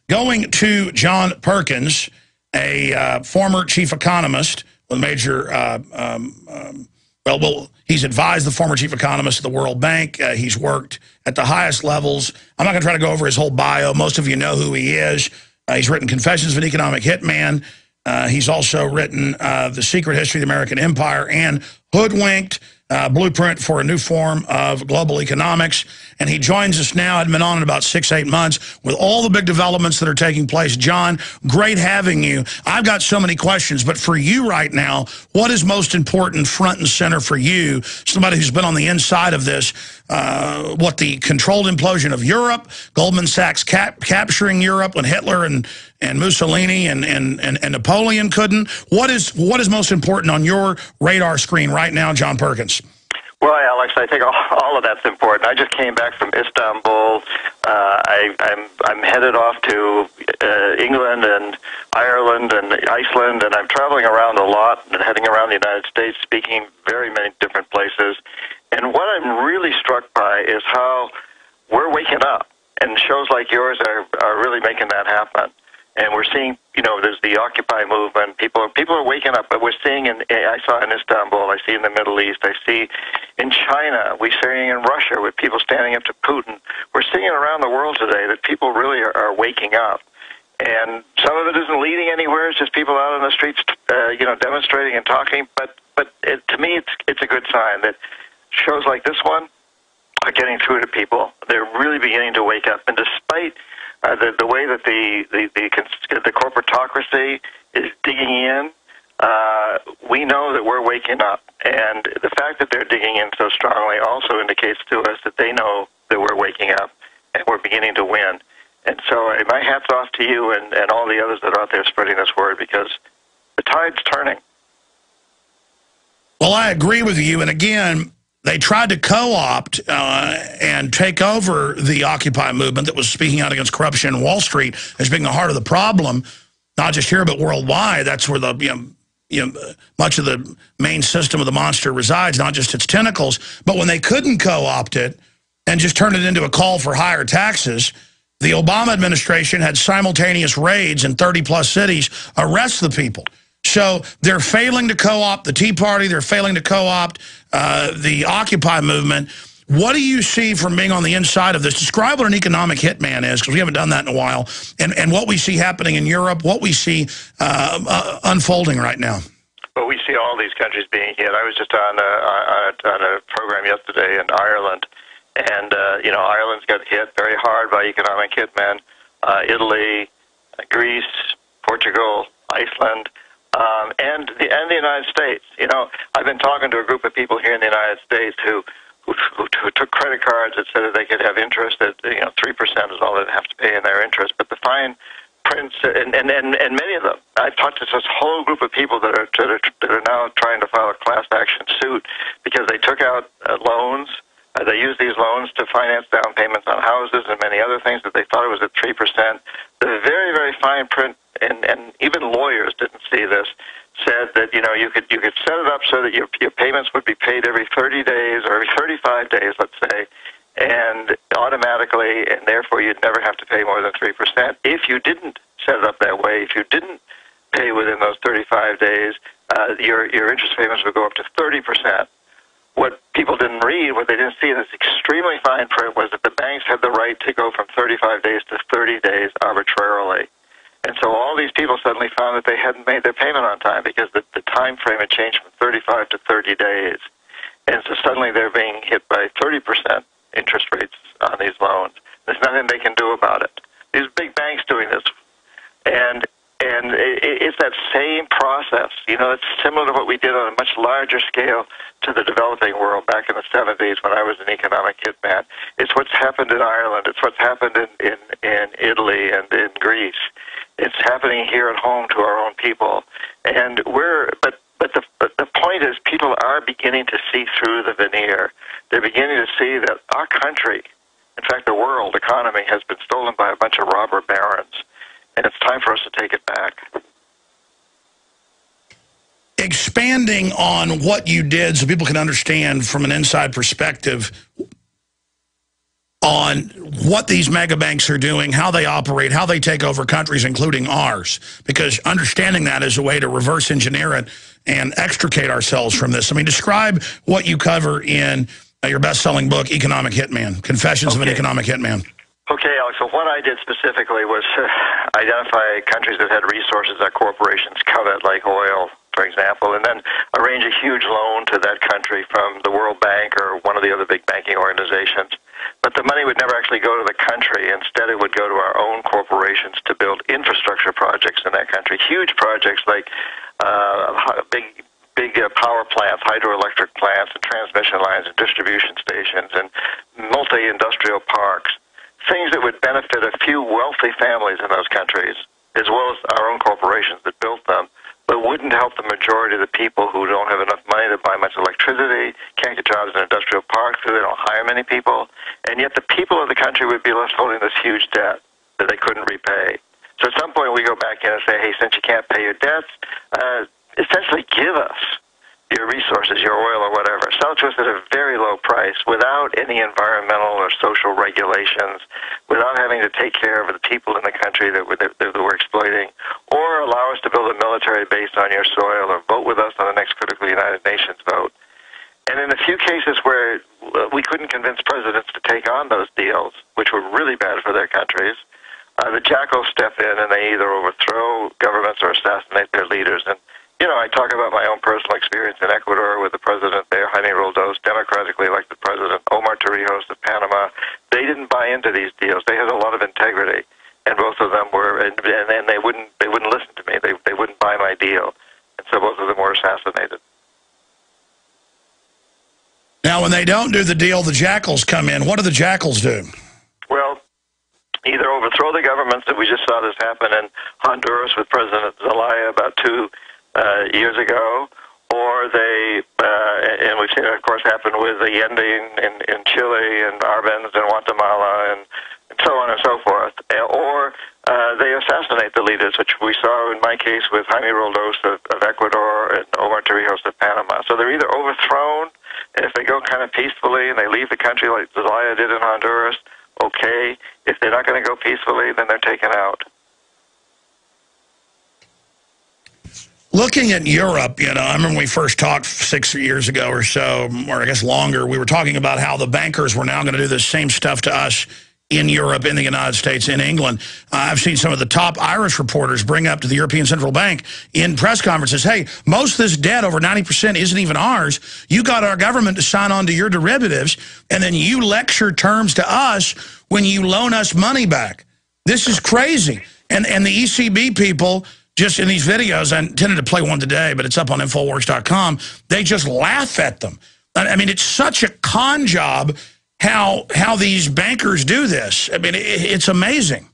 going to John Perkins, a former chief economist with a major, he's advised the former chief economist of the World Bank. He's worked at the highest levels. I'm not going to try to go over his whole bio. Most of you know who he is. He's written Confessions of an Economic Hitman. He's also written The Secret History of the American Empire and Hoodwinked, Blueprint for a New Form of Global Economics. And he joins us now. I'd been on in about 6-8 months with all the big developments that are taking place. John, great having you. I've got so many questions, but for you right now, what is most important front and center for you, somebody who's been on the inside of this, what the controlled implosion of Europe, Goldman Sachs capturing Europe when Hitler and Mussolini and Napoleon couldn't? What is most important on your radar screen right now, John Perkins? Well, Alex, I think all of that's important. I just came back from Istanbul. I'm headed off to England and Ireland and Iceland, and I'm traveling around a lot and heading around the United States, speaking very many different places. And what I'm really struck by is how we're waking up, and shows like yours are really making that happen. And we're seeing, there's the Occupy movement. People are waking up, but we're seeing I saw in Istanbul, I see in the Middle East, I see in China, we're seeing in Russia with people standing up to Putin. We're seeing it around the world today that people really are waking up. And some of it isn't leading anywhere. It's just people out on the streets, demonstrating and talking. But to me, it's a good sign that shows like this one are getting through to people. They're really beginning to wake up. And despite the way that the corporatocracy is digging in, we know that we're waking up. And the fact that they're digging in so strongly also indicates to us that they know that we're waking up and we're beginning to win. And so my hat's off to you and all the others that are out there spreading this word, because the tide's turning. Well, I agree with you. And again, they tried to co-opt and take over the Occupy movement that was speaking out against corruption in Wall Street as being the heart of the problem, not just here but worldwide. That's where the much of the main system of the monster resides, not just its tentacles. But when they couldn't co-opt it and just turn it into a call for higher taxes, the Obama administration had simultaneous raids in 30-plus cities, arrest the people. So they're failing to co-opt the Tea Party. They're failing to co-opt the Occupy movement. What do you see from being on the inside of this? Describe what an economic hitman is, because we haven't done that in a while, and what we see happening in Europe, what we see unfolding right now. Well, we see all these countries being hit. I was just on a program yesterday in Ireland, and Ireland's got hit very hard by economic hitmen. Italy, Greece, Portugal, Iceland. And the United States. I've been talking to a group of people here in the United States who took credit cards that said that they could have interest at 3% is all they'd have to pay in their interest. But the fine prints and many of them, I've talked to this whole group of people that are now trying to file a class action suit because they took out loans. They used these loans to finance down payments on houses and many other things that they thought it was at 3%. The very, very fine print, and even lawyers didn't see this, said that you could set it up so that your payments would be paid every 30 days or every 35 days, let's say, and automatically, and therefore you'd never have to pay more than 3%. If you didn't set it up that way, if you didn't pay within those 35 days, your interest payments would go up to 30%. What people didn't read, what they didn't see in this extremely fine print, was that the banks had the right to go from 35 days to 30 days arbitrarily. And so all these people suddenly found that they hadn't made their payment on time because the time frame had changed from 35 to 30 days. And so suddenly they're being hit by 30% interest rates on these loans. There's nothing they can do about it. These big banks doing this. And it's that same process. It's similar to what we did on a much larger scale to the developing world back in the 70s when I was an economic hitman. It's what's happened in Ireland. It's what's happened in Italy and in Greece. It's happening here at home to our own people. And but the point is, people are beginning to see through the veneer. They're beginning to see that our country, in fact, the world economy, has been stolen by a bunch of robber barons. And it's time for us to take it back. Expanding on what you did so people can understand from an inside perspective, on what these mega banks are doing, how they operate, how they take over countries, including ours. Because understanding that is a way to reverse engineer it and extricate ourselves from this. I mean, describe what you cover in your best-selling book, Economic Hitman, Confessions of an Economic Hitman. Okay, Alex, so what I did specifically was identify countries that had resources that corporations covet, like oil, for example, and then arrange a huge loan to that country from the World Bank or one of the other big banking organizations. But the money would never actually go to the country. Instead, it would go to our own corporations to build infrastructure projects in that country. Huge projects like big power plants, hydroelectric plants, and transmission lines and distribution stations and multi-industrial parks. Things that would benefit a few wealthy families in those countries, as well as our own corporations that built them, but wouldn't help the majority of the people who don't have enough money to buy much electricity, can't get jobs in industrial parks because they don't hire many people, and yet the people of the country would be left holding this huge debt that they couldn't repay. So at some point we go back in and say, hey, since you can't pay your debts, essentially give us your resources, your oil or whatever. Sell it to us at a very low price without any environmental or social regulations, without having to take care of the people in the country that we're exploiting, or allow us to build a military base on your soil or vote with us on the next critical United Nations vote. And in a few cases where we couldn't convince presidents to take on those deals, which were really bad for their countries, the Jackals step in and they either overthrow governments or assassinate their leaders. And you know, I talk about my own personal experience in Ecuador with the president there, Jaime Roldos, democratically elected president, Omar Torrijos of Panama. They didn't buy into these deals. They had a lot of integrity, and both of them were, and they wouldn't listen to me. They wouldn't buy my deal, and so both of them were assassinated. Now, when they don't do the deal, the Jackals come in. What do the Jackals do? Well, either overthrow the governments, that we just saw this happen in Honduras with President Zelaya about 2 years ago, or they, and we've seen it, of course, happen with Allende in Chile and Arbenz in Guatemala and so on and so forth, or they assassinate the leaders, which we saw in my case with Jaime Roldos of Ecuador and Omar Torrijos of Panama. So they're either overthrown, and if they go kind of peacefully and they leave the country like Zelaya did in Honduras, okay. If they're not going to go peacefully, then they're taken out. Looking at Europe, you know, I remember when we first talked 6 years ago or so, or I guess longer, we were talking about how the bankers were now going to do the same stuff to us in Europe, in the United States, in England. I've seen some of the top Irish reporters bring up to the European Central Bank in press conferences, hey, most of this debt, over 90%, isn't even ours. You got our government to sign on to your derivatives, and then you lecture terms to us when you loan us money back. This is crazy. And the ECB people, just in these videos, I intended to play one today, but it's up on Infowars.com, they just laugh at them. I mean, it's such a con job how these bankers do this. I mean, it's amazing.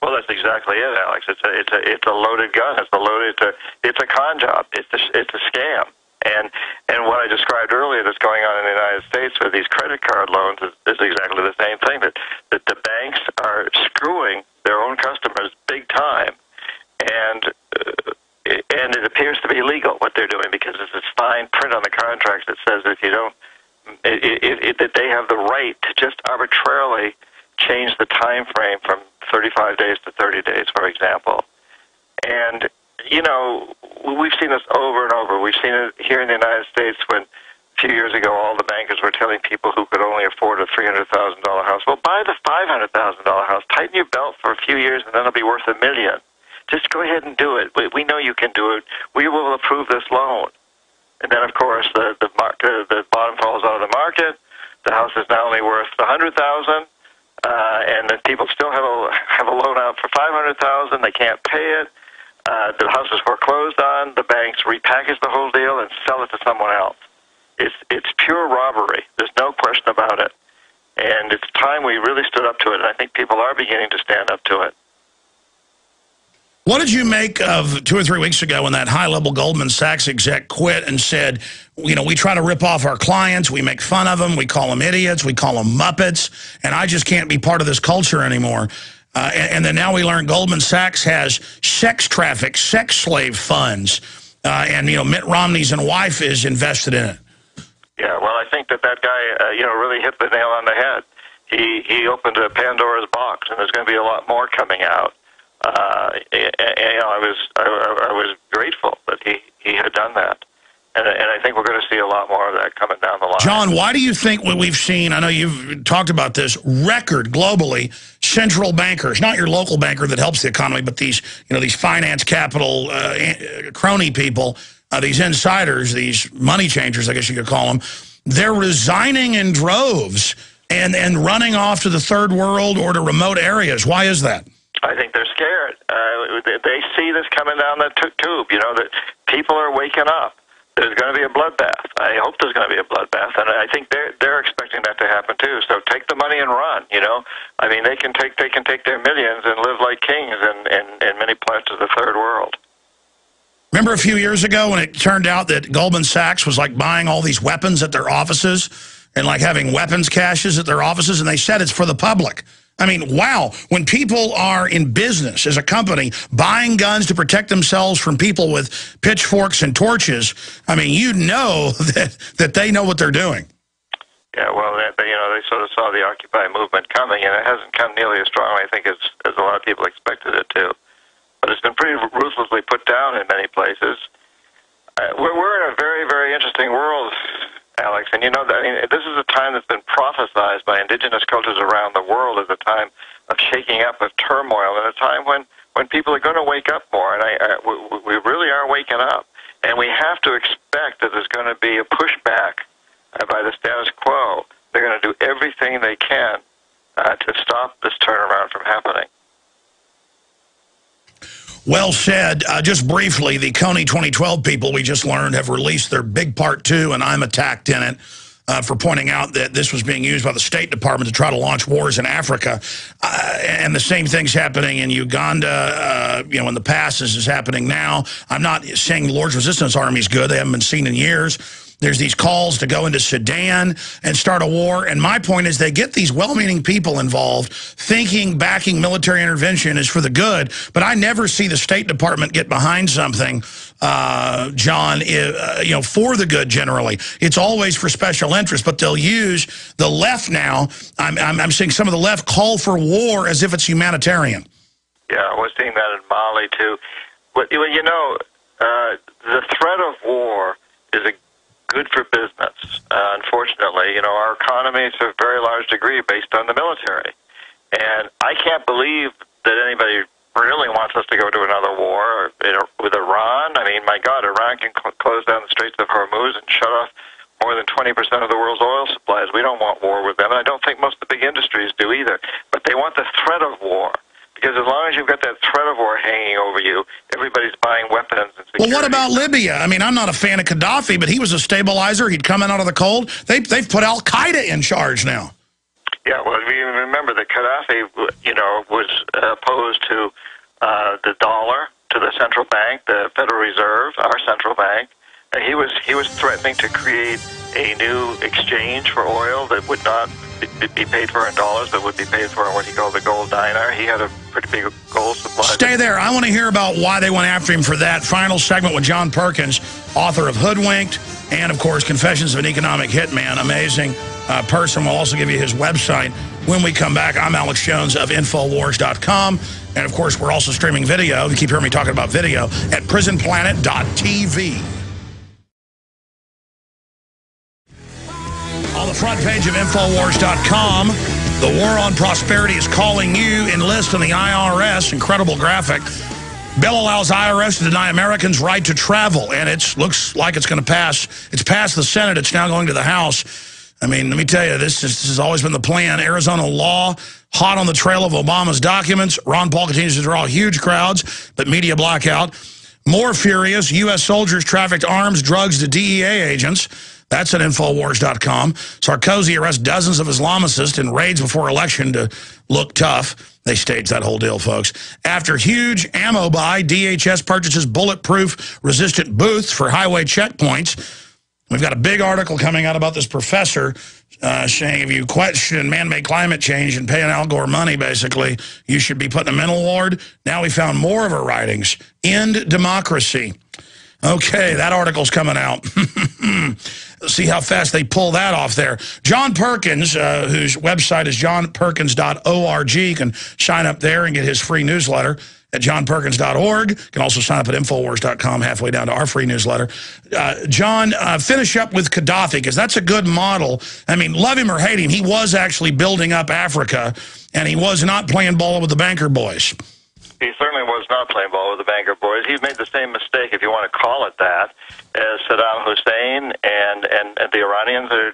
Well, that's exactly it, Alex. It's a loaded gun. It's a con job. It's a scam. And what I described earlier that's going on in the United States with these credit card loans is exactly the same thing, that the banks are screwing their own customers big time. And it appears to be illegal what they're doing, because there's this fine print on the contracts that says that if you don't, that they have the right to just arbitrarily change the time frame from 35 days to 30 days, for example. And you know, we've seen this over and over. We've seen it here in the United States when a few years ago all the bankers were telling people who could only afford a $300,000 house, well, buy the $500,000 house, tighten your belt for a few years, and then it'll be worth $1 million. Just go ahead and do it. We know you can do it. We will approve this loan. And then, of course, the bottom falls out of the market. The house is now only worth $100,000, and then people still have a loan out for $500,000. They can't pay it. The house is foreclosed on. The banks repackage the whole deal and sell it to someone else. It's pure robbery. There's no question about it. And it's time we really stood up to it. And I think people are beginning to stand up to it. What did you make of 2 or 3 weeks ago when that high-level Goldman Sachs exec quit and said, you know, we try to rip off our clients, we make fun of them, we call them idiots, we call them Muppets, and I just can't be part of this culture anymore. And then now we learn Goldman Sachs has sex traffic, sex slave funds, and, you know, Mitt Romney's wife is invested in it. Yeah, well, I think that guy, you know, really hit the nail on the head. he opened a Pandora's box, and there's going to be a lot more coming out. And, I was grateful that he had done that. And I think we're going to see a lot more of that coming down the line. John, why do you think what we've seen, I know you've talked about this, record globally, central bankers, not your local banker that helps the economy, but these, these finance capital crony people, these insiders, these money changers, I guess you could call them, they're resigning in droves and running off to the third world or to remote areas. Why is that? I think they're scared. They see this coming down the tube, that people are waking up. There's going to be a bloodbath. I hope there's going to be a bloodbath, and I think they're expecting that to happen too. So take the money and run. I mean, they can take their millions and live like kings in many parts of the third world. Remember a few years ago when it turned out that Goldman Sachs was like buying all these weapons at their offices and like having weapons caches at their offices, and they said it's for the public. I mean, wow, when people are in business as a company buying guns to protect themselves from people with pitchforks and torches, I mean, that they know what they're doing. Yeah, well, they sort of saw the Occupy movement coming, and it hasn't come nearly as strongly, I think, as a lot of people expected it to. But it's been pretty ruthlessly put down in many places. We're in a very, very interesting world, Alex, and this is a time that's been prophesized by indigenous cultures around the world as a time of shaking up, of turmoil, and a time when people are going to wake up more, and we really are waking up. And we have to expect that there's going to be a pushback by the status quo. They're going to do everything they can to stop this turnaround from happening. Well said. Just briefly, the Coney 2012 people, we just learned, have released their big part 2, and I'm attacked in it for pointing out that this was being used by the State Department to try to launch wars in Africa. And the same thing's happening in Uganda, in the past as is happening now. I'm not saying the Lord's Resistance Army is good. They haven't been seen in years. There's these calls to go into Sudan and start a war. And my point is they get these well-meaning people involved thinking backing military intervention is for the good. But I never see the State Department get behind something, John, for the good generally. It's always for special interest. But they'll use the left now. I'm seeing some of the left call for war as if it's humanitarian. Yeah, we're seeing that in Mali, too. But, the threat of war is good for business. Unfortunately, our economy is to a very large degree based on the military. And I can't believe that anybody really wants us to go to another war with Iran. I mean, my God, Iran can close down the Straits of Hormuz and shut off more than 20% of the world's oil supplies. We don't want war with them, and I don't think most of the big industries do either. But they want the threat of war. Because as long as you've got that threat of war hanging over you, everybody's buying weapons and security. Well, what about Libya? I mean, I'm not a fan of Gaddafi, but he was a stabilizer. He'd come in out of the cold. They've put al-Qaeda in charge now. Yeah, well, we remember that Gaddafi, was opposed to the dollar, to the central bank, the Federal Reserve, our central bank. And he was threatening to create a new exchange for oil that would not be paid for in dollars, but would be paid for in what he called the gold dinar. He had a pretty big gold supply. Stay there. I want to hear about why they went after him for that. Final segment with John Perkins, author of Hoodwinked, and, of course, Confessions of an Economic Hitman. Amazing person. We'll also give you his website. When we come back, I'm Alex Jones of Infowars.com. And, of course, we're also streaming video. You keep hearing me talking about video at prisonplanet.tv. On the front page of Infowars.com, the war on prosperity is calling you. Enlist in the IRS. Incredible graphic. Bill allows IRS to deny Americans right to travel, and it looks like it's going to pass. It's passed the Senate. It's now going to the House. I mean, let me tell you, this has always been the plan. Arizona law, hot on the trail of Obama's documents. Ron Paul continues to draw huge crowds, but media blackout. More furious, U.S. soldiers trafficked arms, drugs to DEA agents. That's at Infowars.com. Sarkozy arrests dozens of Islamicists in raids before election to look tough. They staged that whole deal, folks. After huge ammo buy, DHS purchases bulletproof resistant booths for highway checkpoints. We've got a big article coming out about this professor saying if you question man-made climate change and paying Al Gore money, basically, you should be put in a mental ward. Now we found more of her writings. End democracy. Okay, that article's coming out. See how fast they pull that off there. John Perkins, whose website is johnperkins.org. You can sign up there and get his free newsletter at johnperkins.org. You can also sign up at Infowars.com, halfway down to our free newsletter. John, finish up with Gaddafi, because that's a good model. I mean, love him or hate him, he was actually building up Africa, and he was not playing ball with the banker boys. He certainly was not playing ball with the banker boys. He's made the same mistake, if you want to call it that, as Saddam Hussein, and the Iranians are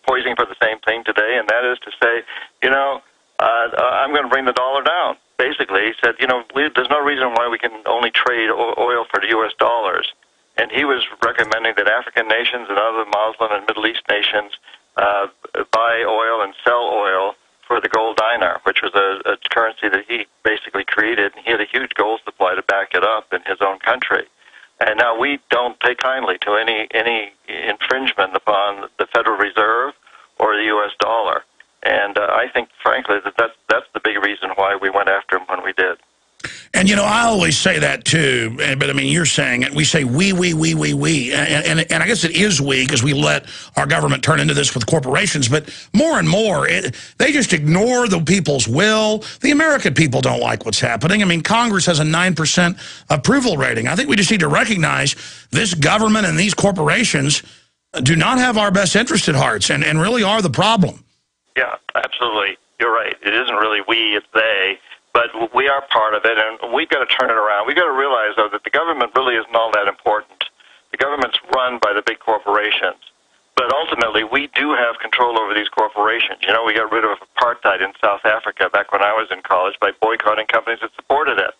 poising for the same thing today, and that is to say, you know, I'm going to bring the dollar down. Basically, he said, you know, there's no reason why we can only trade oil for U.S. dollars. And he was recommending that African nations and other Muslim and Middle East nations buy oil and sell oil for the gold dinar, which was a currency that he basically created. And he had a huge gold supply to back it up in his own country. And now we don't take kindly to any infringement upon the Federal Reserve or the U.S. dollar. And I think, frankly, that's the big reason why we went after him when we did. And, you know, I always say that, too. But, I mean, you're saying it. We say we. And I guess it is we, because we let our government turn into this with corporations. But more and more, they just ignore the people's will. The American people don't like what's happening. I mean, Congress has a 9% approval rating. I think we just need to recognize this government and these corporations do not have our best interest at heart and really are the problem. Yeah, absolutely. You're right. It isn't really we, it's they. But we are part of it, and we've got to turn it around. We've got to realize, though, that the government really isn't all that important. The government's run by the big corporations. But ultimately, we do have control over these corporations. You know, we got rid of apartheid in South Africa back when I was in college by boycotting companies that supported it.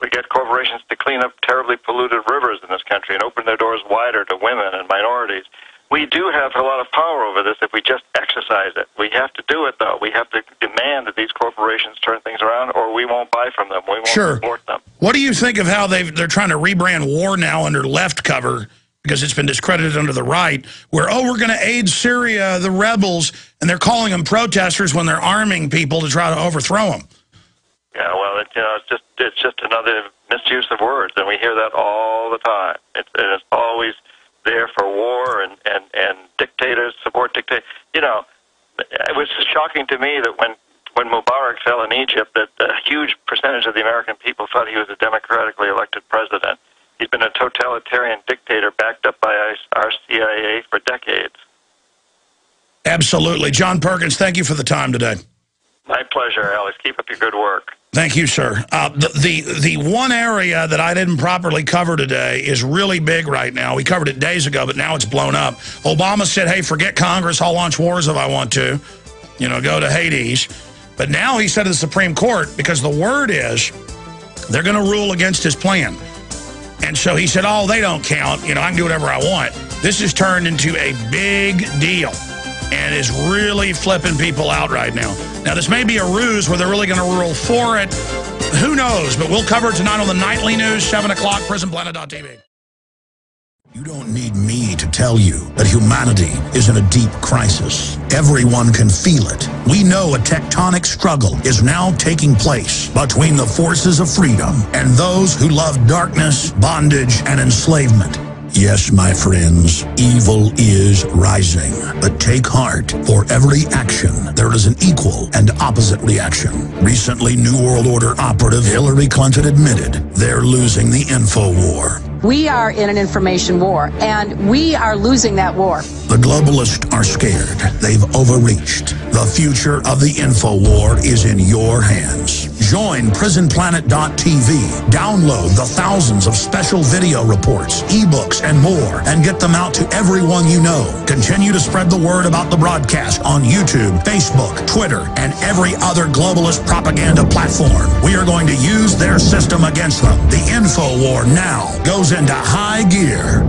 We get corporations to clean up terribly polluted rivers in this country and open their doors wider to women and minorities. We do have a lot of power over this if we just exercise it. We have to do it, though. We have to demand that these corporations turn things around, or we won't buy from them. We won't support them. What do you think of how they're trying to rebrand war now under left cover, because it's been discredited under the right, where, oh, we're going to aid Syria, the rebels, and they're calling them protesters when they're arming people to try to overthrow them? Yeah, well, it's just another misuse of words, and we hear that all the time. It's always there for war and dictators support dictators. You know, it was shocking to me that when Mubarak fell in Egypt, that a huge percentage of the American people thought he was a democratically elected president. He's been a totalitarian dictator backed up by our CIA for decades. Absolutely. John Perkins, thank you for the time today. My pleasure, Alex. Keep up your good work. Thank you, sir. The one area that I didn't properly cover today is really big right now. We covered it days ago, but now it's blown up. Obama said, hey, forget Congress. I'll launch wars if I want to. You know, go to Hades. But now he said to the Supreme Court, because the word is they're going to rule against his plan. And so he said, oh, they don't count. You know, I can do whatever I want. This has turned into a big deal and is really flipping people out right now. Now, this may be a ruse where they're really going to rule for it. Who knows? But we'll cover it tonight on the Nightly News, 7 o'clock, prisonplanet.tv. You don't need me to tell you that humanity is in a deep crisis. Everyone can feel it. We know a tectonic struggle is now taking place between the forces of freedom and those who love darkness, bondage, and enslavement. Yes, my friends, evil is rising. But take heart. For every action, there is an equal and opposite reaction. Recently, New World Order operative Hillary Clinton admitted they're losing the info war. We are in an information war, and we are losing that war. The globalists are scared. They've overreached. The future of the info war is in your hands. Join prisonplanet.tv. Download the thousands of special video reports, ebooks, and more, and get them out to everyone you know. Continue to spread the word about the broadcast on YouTube, Facebook, Twitter, and every other globalist propaganda platform. We are going to use their system against them. The info war now goes into high gear.